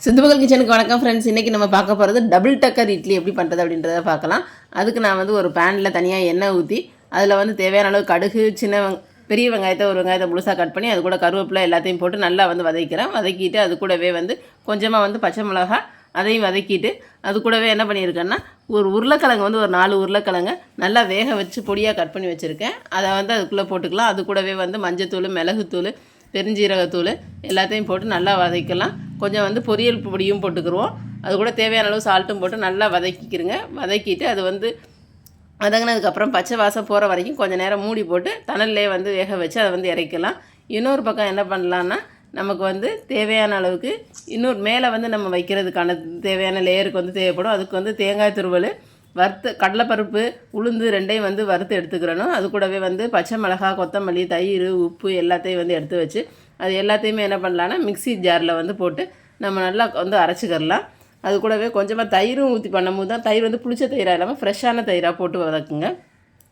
சிந்துபகல் கிச்சனுக்கு வணக்கம் ஃப்ரெண்ட்ஸ். இன்றைக்கி நம்ம பார்க்க போகிறது டபுள் டக்கர் இட்லி எப்படி பண்ணுறது அப்படின்றத பார்க்கலாம். அதுக்கு நான் வந்து ஒரு பேனில் தனியாக எண்ணெய் ஊற்றி அதில் வந்து தேவையான அளவு கடுகு, பெரிய வெங்காயத்தை ஒரு வெங்காயத்தை முழுசாக கட் பண்ணி அது கூட கருவேப்பிலை எல்லாத்தையும் போட்டு நல்லா வந்து வதக்கிட்டு அது கூடவே வந்து கொஞ்சமாக வந்து பச்சை மிளகா அதையும் வதக்கிட்டு அது கூடவே என்ன பண்ணியிருக்கேன்னா ஒரு உருளைக்கிழங்கு வந்து ஒரு 4 உருளைக்கிழங்கு நல்லா வேக வச்சு பொடியாக கட் பண்ணி வச்சுருக்கேன். அதை வந்து அதுக்குள்ளே போட்டுக்கலாம். அது கூடவே வந்து மஞ்சத்தூள், மிளகுத்தூள், பெருஞ்சீரகத்தூள் எல்லாத்தையும் போட்டு நல்லா வதக்கலாம். கொஞ்சம் வந்து பொரியல் பொடியும் போட்டுக்கிடுவோம். அது கூட தேவையான அளவு சால்ட்டும் போட்டு நல்லா வதக்கிட்டு அது வந்து வதங்கினதுக்கப்புறம் பச்சை வாசம் போகிற வரைக்கும் கொஞ்சம் நேரம் மூடி போட்டு தணல்லே வந்து வேக வச்சு அதை வந்து இறக்கலாம். இன்னொரு பக்கம் என்ன பண்ணலான்னா நமக்கு வந்து தேவையான அளவுக்கு இன்னொரு மேலே வந்து நம்ம வைக்கிறதுக்கான தேவையான லேயருக்கு வந்து தேவைப்படும். அதுக்கு வந்து தேங்காய் துருவல், கடலைப்பருப்பு, உளுந்து ரெண்டையும் வந்து வறுத்து எடுத்துக்கிறணும். அது கூடவே வந்து பச்சை மிளகா, கொத்தமல்லி, தயிர், உப்பு எல்லாத்தையும் வந்து எடுத்து வச்சு அது எல்லாத்தையுமே என்ன பண்ணலான்னா மிக்ஸி ஜாரில் வந்து போட்டு நம்ம நல்லா வந்து அரைச்சிக்கிறலாம். அது கூடவே கொஞ்சமாக தயிரும் ஊற்றி பண்ணும்போது தான் தயிர் வந்து புளிச்ச தயிராக இல்லாமல் ஃப்ரெஷ்ஷான தயிராக போட்டு வதக்குங்க.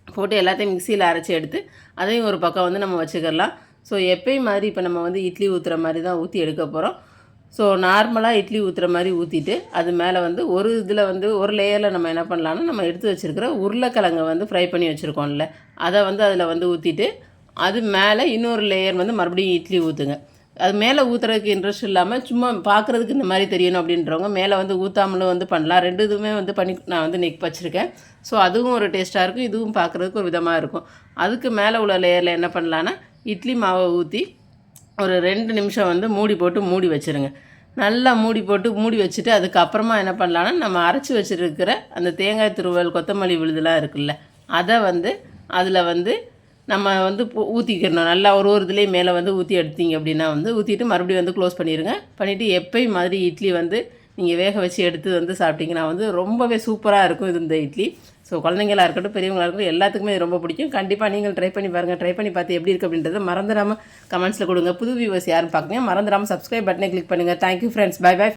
போட்டு எல்லாத்தையும் மிக்சியில் அரைச்சி எடுத்து அதையும் ஒரு பக்கம் வந்து நம்ம வச்சுக்கலாம். ஸோ எப்பயும் மாதிரி இப்போ நம்ம வந்து இட்லி ஊற்றுற மாதிரி தான் ஊற்றி எடுக்க போகிறோம். ஸோ நார்மலாக இட்லி ஊற்றுற மாதிரி ஊற்றிட்டு அது மேலே வந்து ஒரு இதில் வந்து ஒரு லேயரில் நம்ம என்ன பண்ணலான்னா நம்ம எடுத்து வச்சுருக்கிற உருளைக்கிழங்கை வந்து ஃப்ரை பண்ணி வச்சுருக்கோம்ல அதை வந்து அதில் வந்து ஊற்றிட்டு அது மேலே இன்னொரு லேயர் வந்து மறுபடியும் இட்லி ஊற்றுங்க. அது மேலே ஊற்றுறதுக்கு இன்ட்ரெஸ்ட் இல்லாமல் சும்மா பார்க்குறதுக்கு இந்த மாதிரி தெரியணும் அப்படின்றவங்க மேலே வந்து ஊற்றாமலும் வந்து பண்ணலாம். 2 இதுவுமே வந்து பண்ணி நான் வந்து வச்சுருக்கேன். ஸோ அதுவும் ஒரு டேஸ்ட்டாக இருக்கும், இதுவும் பார்க்குறதுக்கு ஒரு விதமாக இருக்கும். அதுக்கு மேலே உள்ள லேயரில் என்ன பண்ணலான்னா இட்லி மாவை ஊற்றி ஒரு 2 நிமிஷம் வந்து மூடி வச்சுருங்க. நல்லா மூடி வச்சுட்டு அதுக்கப்புறமா என்ன பண்ணலான்னா நம்ம அரைச்சி வச்சுருக்கிற அந்த தேங்காய் துருவல், கொத்தமல்லி விழுதுலாம் இருக்குல்ல அதை வந்து அதில் வந்து நம்ம வந்து ஊற்றிக்கிறணும். நல்லா ஒரு இதுலேயும் மேலே வந்து ஊற்றி எடுத்தீங்க அப்படின்னா வந்து ஊற்றிட்டு மறுபடியும் வந்து க்ளோஸ் பண்ணிவிட்டு எப்பயும் மாதிரி இட்லி வந்து நீங்கள் வேக வச்சு எடுத்து வந்து சாப்பிட்டிங்கன்னா வந்து ரொம்பவே சூப்பராக இருக்கும் இந்த இட்லி. ஸோ குழந்தைங்களாக இருக்கட்டும், பெரியவங்களாக இருக்கட்டும், எல்லாத்துக்குமே ரொம்ப பிடிக்கும். கண்டிப்பாக நீங்கள் ட்ரை பண்ணி பாருங்கள். ட்ரை பண்ணி பார்த்து எப்படி இருக்குது அப்படின்றத மறந்துடாமல் கமெண்ட்ஸில் கொடுங்க. புது வியூவர்ஸ் யாரும் பார்க்குங்க, மறந்துடாமல் சப்ஸ்கிரைப் பட்டனை கிளிக் பண்ணுங்கள். Thank you friends. பை.